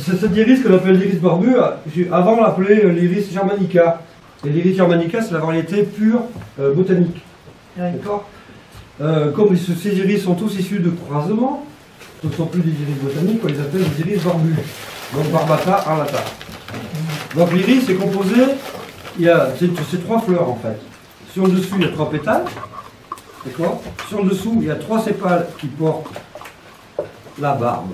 Cet iris qu'on appelle l'iris barbu, avant on l'appelait l'iris germanica. Et l'iris germanica, c'est la variété pure botanique. D'accord. Comme ces iris sont tous issus de croisements, ce ne sont plus des iris botaniques, on les appelle des iris barbus. Donc barbata, arlata. Donc l'iris est composé, c'est 3 fleurs en fait. Sur le dessus, il y a 3 pétales. D'accord. Sur le dessous, il y a 3 sépales qui portent la barbe.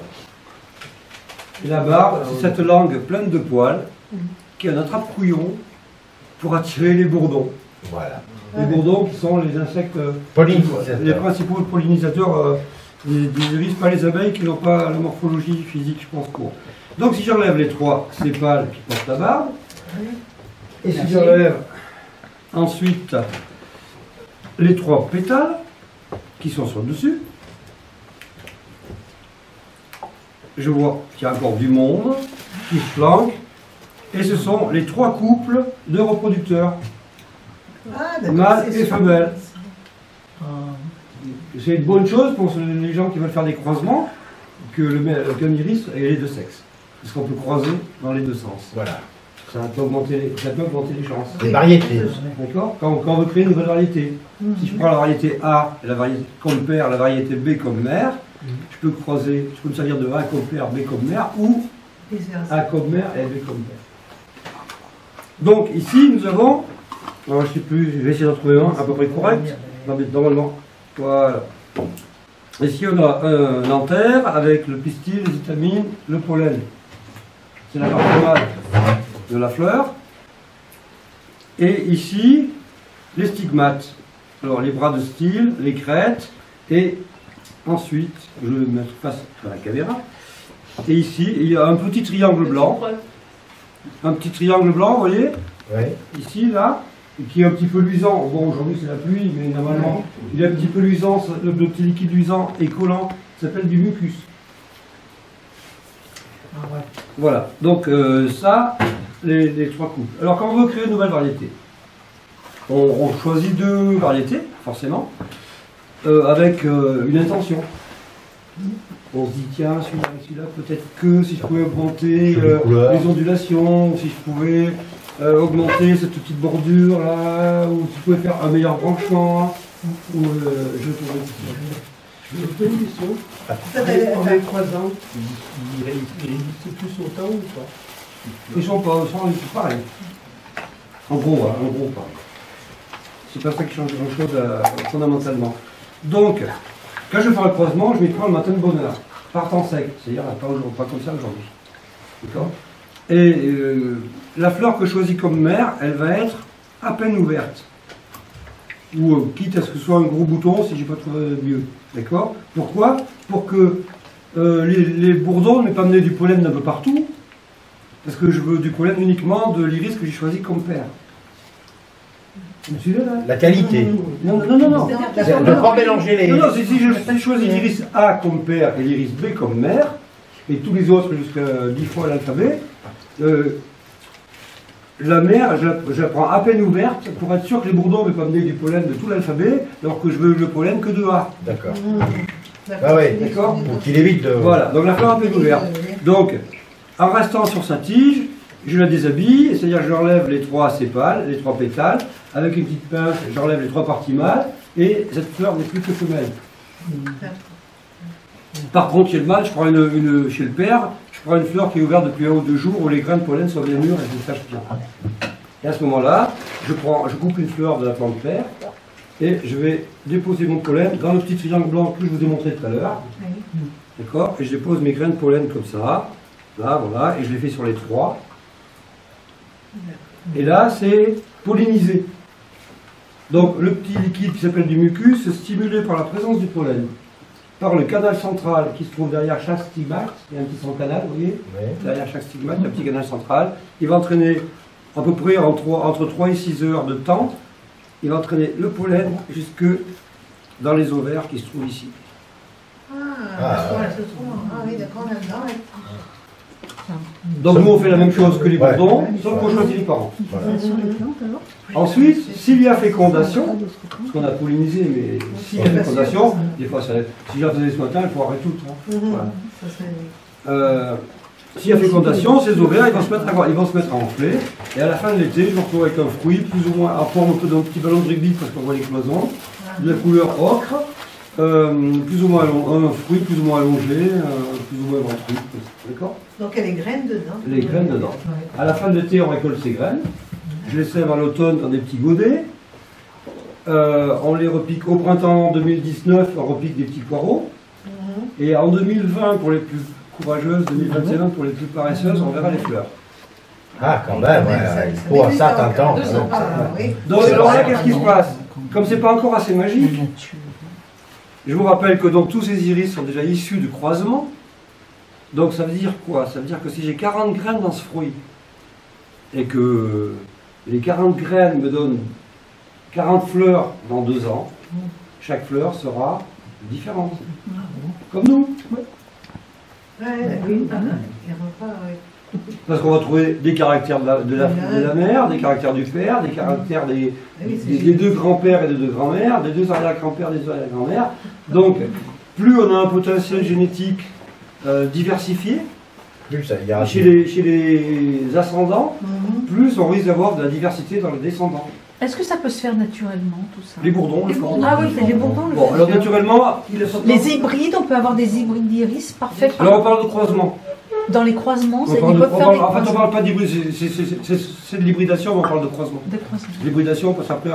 Et la barbe, c'est cette langue pleine de poils qui a un attrape-couillon pour attirer les bourdons. Voilà. Les bourdons qui sont les insectes pollinisateurs. Les principaux pollinisateurs des iris, pas les abeilles qui n'ont pas la morphologie physique, je pense, pour. Donc si j'enlève les 3 sépales qui portent la barbe, et si j'enlève ensuite les 3 pétales qui sont sur le dessus, je vois qu'il y a encore du monde qui se flanque, et ce sont les 3 couples de reproducteurs, mâles et femelles. C'est une bonne chose pour les gens qui veulent faire des croisements, qu'un iris ait les 2 sexes. Parce qu'on peut croiser dans les 2 sens. Voilà. Ça peut augmenter les chances. Les variétés. D'accord. Quand on veut créer une nouvelle variété. Si je prends la variété A, la variété comme père, la variété B comme mère, je peux croiser, je peux me servir de A comme père, B comme mère, ou A comme mère et B comme père. Donc ici nous avons, alors, je sais plus, je vais essayer d'en trouver un à peu près correct. Normalement, voilà. Ici on a un anther avec le pistil, les étamines, le pollen. C'est la partie mâle de la fleur. Et ici, les stigmates. Alors les bras de style, les crêtes, et ensuite, je vais me mettre face à la caméra. Et ici, il y a un petit triangle blanc. Un petit triangle blanc, vous voyez? Ouais. Ici, là, qui est un petit peu luisant. Bon, aujourd'hui c'est la pluie, mais normalement, il est un petit peu luisant. Le petit liquide luisant et collant s'appelle du mucus. Voilà, donc ça, les 3 couples. Alors quand on veut créer une nouvelle variété, on choisit 2 variétés, forcément, avec une intention. On se dit, tiens, celui-là, peut-être que si je pouvais augmenter les ondulations, si je pouvais augmenter cette petite bordure là, ou si je pouvais faire un meilleur branchement, ou je pourrais... Je vous pose une question. En les croisant, ils résistent plus autant ou pas? Ils sont pareils. En gros, pareil. C'est pas ça qui change grand-chose fondamentalement. Donc, quand je fais un croisement, je vais prendre le matin de bonne heure, par temps sec, c'est-à-dire pas comme ça aujourd'hui. D'accord? Et la fleur que je choisis comme mère, elle va être à peine ouverte. Ou quitte à ce que ce soit un gros bouton si j'ai pas trouvé mieux. D'accord? Pourquoi? Pour que les bourdons ne m'aient pas amené du pollen d'un peu partout, parce que je veux du pollen uniquement de l'iris que j'ai choisi comme père. Vous me suivez là? La qualité. Non. De ne pas mélanger les... Non, si je choisis l'iris A comme père et l'iris B comme mère, et tous les autres jusqu'à 10 fois l'alphabet, la mère, je la prends à peine ouverte pour être sûr que les bourdons ne vont pas amener du pollen de tout l'alphabet, alors que je veux le pollen que de A. D'accord. Ah ouais, d'accord. Donc il évite de... Voilà, donc la fleur à peine ouverte. Donc, en restant sur sa tige, je la déshabille, c'est-à-dire je j'enlève les 3 sépales, les 3 pétales, avec une petite pince, j'enlève les 3 parties mâles, et cette fleur n'est plus que femelle. Par contre, chez le mâle, chez le père, je prends une fleur qui est ouverte depuis 1 ou 2 jours où les grains de pollen sont bien mûrs et je les sache bien. Et à ce moment-là, je coupe une fleur de la plante père et je vais déposer mon pollen dans le petit triangle blanc que je vous ai montré tout à l'heure. D'accord? Et je dépose mes grains de pollen comme ça. Là, voilà, et je les fais sur les 3. Et là, c'est pollinisé. Donc, le petit liquide qui s'appelle du mucus, stimulé par la présence du pollen, par le canal central qui se trouve derrière chaque stigmate. Il y a un petit canal, vous voyez, derrière chaque stigmate, il y a un petit canal central. Il va entraîner à peu près entre 3 et 6 heures de temps. Il va entraîner le pollen jusque dans les ovaires qui se trouvent ici. Donc nous on fait la même chose que les bourdons, sauf qu'on choisit les parents. Ensuite, s'il y a fécondation, parce qu'on a pollinisé, mais s'il y a fécondation, des fois si j'en faisais ce matin, il faut arrêter tout. Voilà. S'il y a fécondation, ces ovaires ils vont se mettre à enfler. Et à la fin de l'été, je me retrouve avec un fruit plus ou moins en forme un peu d'un petit ballon de rugby parce qu'on voit les cloisons, de la couleur ocre, plus ou moins un fruit plus ou moins allongé, plus ou moins ventru. D'accord? Donc il y a les graines dedans. Les graines dedans. À la fin de l'été, on récolte ces graines. Je les sème à l'automne dans des petits godets. On les repique au printemps 2019, on repique des petits poireaux. Et en 2020, pour les plus courageuses, 2021, pour les plus paresseuses, on verra les fleurs. Ah, quand même, ouais. Pour un certain temps. Donc, alors là, qu'est-ce qui se passe? Comme c'est pas encore assez magique, je vous rappelle que donc, tous ces iris sont déjà issus du croisement. Donc ça veut dire quoi? Ça veut dire que si j'ai 40 graines dans ce fruit, et que les 40 graines me donnent 40 fleurs dans 2 ans, chaque fleur sera différente. Comme nous. Parce qu'on va trouver des caractères de la mère, des caractères du père, des caractères des 2 grands-pères et des 2 grands-mères, des 2 arrière-grands-pères et des 2 arrière-grands-mères. Donc, plus on a un potentiel génétique diversifié, chez les ascendants, plus on risque d'avoir de la diversité dans les descendants. Est-ce que ça peut se faire naturellement, tout ça? Les bourdons le font. Ah oui, les bourdons le font. Bon, alors naturellement, les hybrides, on peut avoir des hybrides d'iris parfaits. Alors on parle de croisement. Dans les croisements, ils peuvent faire des croisements. En fait, on ne parle pas d'hybride, c'est de l'hybridation, mais on parle de croisement. L'hybridation, parce qu'après,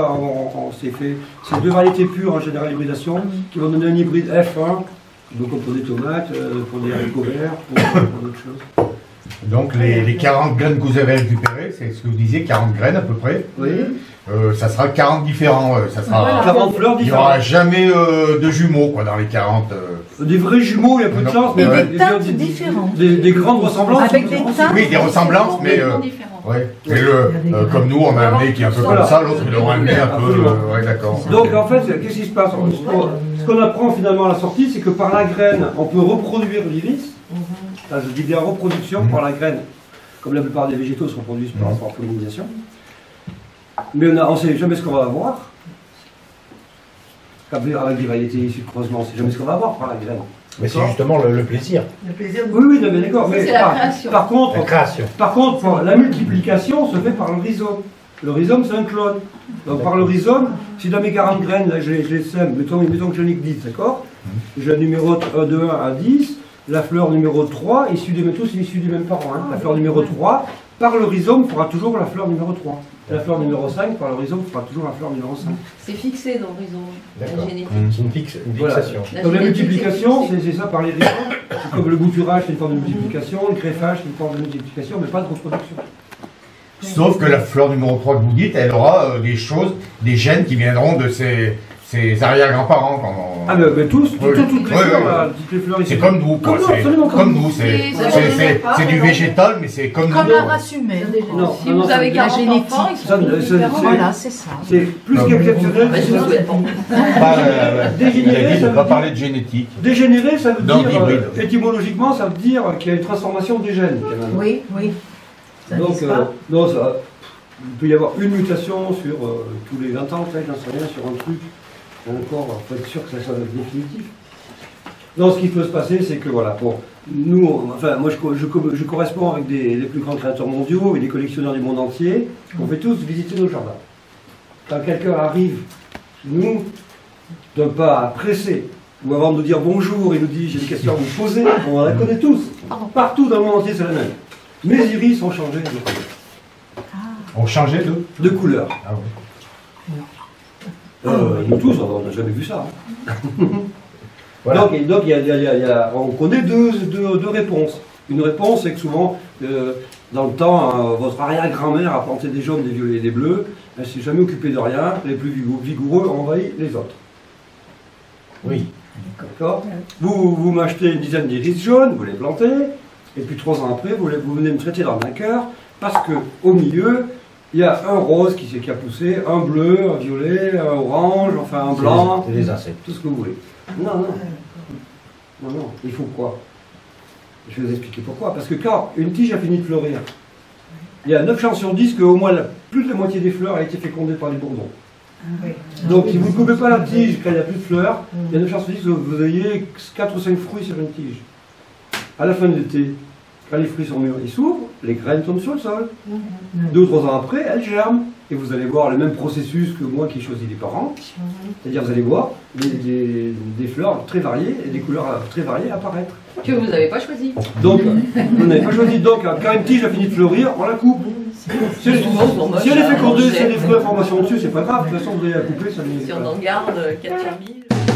c'est 2 variétés pures en général, l'hybridation, qui vont donner un hybride F1, donc pour des tomates, pour des haricots verts, pour d'autres choses. Donc les 40 graines que vous avez récupérées, c'est ce que vous disiez, 40 graines à peu près. Oui. Ça sera 40 différents. Ça sera, 40 fleurs différentes. Il n'y aura jamais de jumeaux quoi, dans les 40. Des vrais jumeaux, il y a peu de chance. Mais des teintes différentes. Des grandes ressemblances. Avec des teintes. Oui, des ressemblances, mais comme nous, on a un nez qui est un peu comme ça, l'autre il aura un nez un peu. Ouais, d'accord. Donc en fait, qu'est-ce qui se passe? Ce qu'on apprend finalement à la sortie, c'est que par la graine, on peut reproduire l'iris. Je dis bien reproduction par la graine, comme la plupart des végétaux se reproduisent par pollinisation. Mais on ne sait jamais ce qu'on va avoir. Avec des variétés issues de croisement, on ne sait jamais ce qu'on va avoir par la graine. Mais c'est justement le plaisir. Le plaisir de... Oui, mais d'accord. Mais c'est la création. La création. Par contre, la multiplication se fait par le rhizome. Le rhizome, c'est un clone. Donc par le rhizome, si dans mes 40 graines, là, je les sème, mettons que j'en ai que 10, d'accord? J'ai un numéro de 1 à 10. La fleur numéro 3, tous issus des mêmes parents. La fleur numéro 3, par le rhizome, fera toujours la fleur numéro 3. La fleur numéro 5, par le rhizome, fera toujours la fleur numéro 5. C'est fixé dans le rhizome, la génétique. C'est une fixation. Voilà. Donc la multiplication, c'est ça par les rhizomes. C'est comme le bouturage, c'est une forme de multiplication, le greffage, c'est une forme de multiplication, mais pas de reproduction. Sauf que la fleur numéro 3 que vous dites, elle aura des gènes qui viendront de ses arrière-grands-parents. Ah mais toutes les fleurs ici. C'est comme nous, quoi. Comme nous, c'est du végétal, mais c'est comme nous. Comme la race humaine. Si vous avez 40 enfants, ils sont différents. Voilà, c'est ça. C'est plus qu'exceptionnel. Dégénéré, ça veut pas parler de génétique. Dégénéré, ça veut dire, étymologiquement, ça veut dire qu'il y a une transformation des gènes. Oui. Donc, il peut y avoir une mutation sur tous les 20 ans, peut-être, j'en sais rien, sur un truc. Encore, il faut être sûr que ça soit définitif. Donc, ce qui peut se passer, c'est que voilà, nous, moi je corresponds avec les plus grands créateurs mondiaux et les collectionneurs du monde entier. On fait tous visiter nos jardins. Quand quelqu'un arrive chez nous, d'un pas pressé, ou avant de nous dire bonjour et nous dit j'ai une question à vous poser, on la connaît tous. Partout dans le monde entier, c'est la même. Mes iris ont changé de couleur. Ont changé de couleur. Ah oui. Nous tous, on n'a jamais vu ça. Voilà. Donc on connaît deux réponses. Une réponse, c'est que souvent, dans le temps, votre arrière-grand-mère a planté des jaunes, des violets et des bleus. Elle ne s'est jamais occupée de rien. Les plus vigoureux ont envahi les autres. Oui. D'accord. Vous m'achetez une dizaine d'iris jaunes, vous les plantez, et puis 3 ans après, vous venez me traiter d'arnaqueur, parce qu'au milieu, il y a un rose qui a poussé, un bleu, un violet, un orange, enfin un blanc. C'est des insectes. Tout ce que vous voulez. Non, il faut quoi? Je vais vous expliquer pourquoi. Parce que quand une tige a fini de fleurir, il y a 9 chances sur 10 qu'au moins plus de la moitié des fleurs a été fécondée par les bourdons. Donc si vous ne coupez pas la tige quand il n'y a plus de fleurs, il y a 9 chances sur 10 que vous ayez 4 ou 5 fruits sur une tige. À la fin de l'été, Quand les fruits sont mûrs, ils s'ouvrent, les graines tombent sur le sol. 2 ou 3 ans après, elles germent. Et vous allez voir le même processus que moi qui choisis les parents. C'est-à-dire, vous allez voir des fleurs très variées et des couleurs très variées apparaître. Que vous n'avez pas choisi. Donc, vous n'avez pas choisi. Donc, quand une tige a fini de fleurir, on la coupe. Si elle est fécondée, si elle est fruits à formation dessus, c'est pas grave. De toute façon, vous allez la couper. Ça si on en garde 4 000.